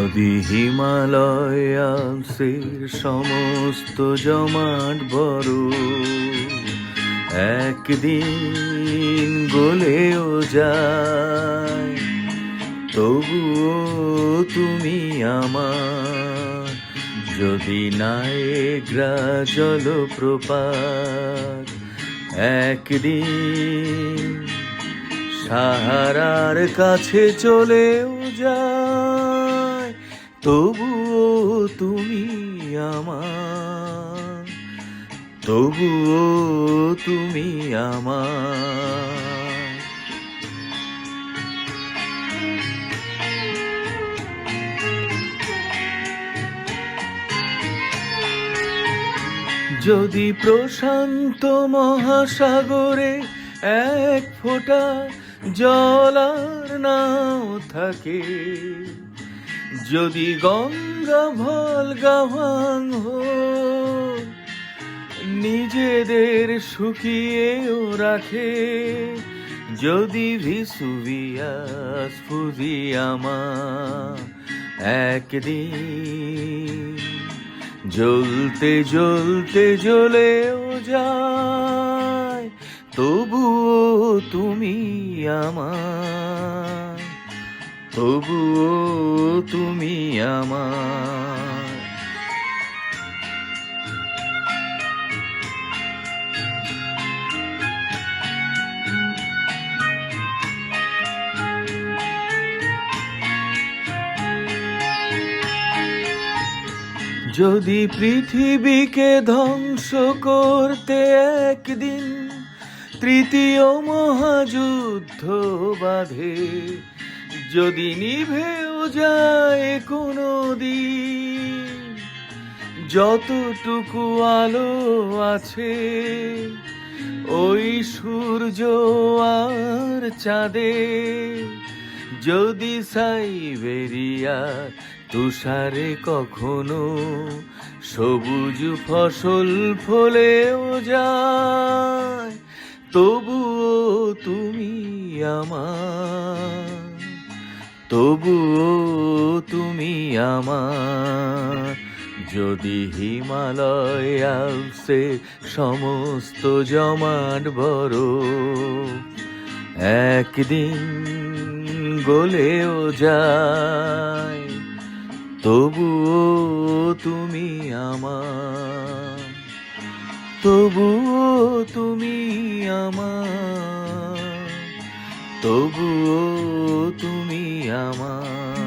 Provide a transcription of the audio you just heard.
নদী হিমালয় আলসের সমস্ত জমাট বড় একদিন গলেও যায়, তবুও তুমি আমার। যদি নায়েগ্রা জলপ্রপাত একদিন সাহারার কাছে চলেও যায়, তবুও তুমি আমার, তবুও তুমি আমার। যদি প্রশান্ত মহাসাগরে এক ফোঁটা জল আর নাও থাকে, যদি গঙ্গা ভলগা ভাঙ নিজেদের শুকিয়েও রাখে, যদি ভিসুভিয়াস ফুজিয়ামা একদিন জ্বলতে জ্বলতে জ্বলেও যায়, তবুও তুমি আমার, তবুও তুমি আমার। যদি পৃথিবীকে ধ্বংস করতে একদিন তৃতীয় মহাযুদ্ধ বাধে, যদি নিভেও যায় কোনো দিন যতটুকু আলো আছে ওই সূর্য আর চাঁদে, যদি সাইবেরিয়া তুষারে কখনো সবুজ ফসল ফলেও যায়, তবুও তুমি আমার, তবুও তুমি আমার। যদি হিমালয় আলসে সমস্ত জমাট বরফ একদিন গলেও যায়, তবুও তুমি আমার, তবুও তুমি আমার, তবুও তুমি আমার।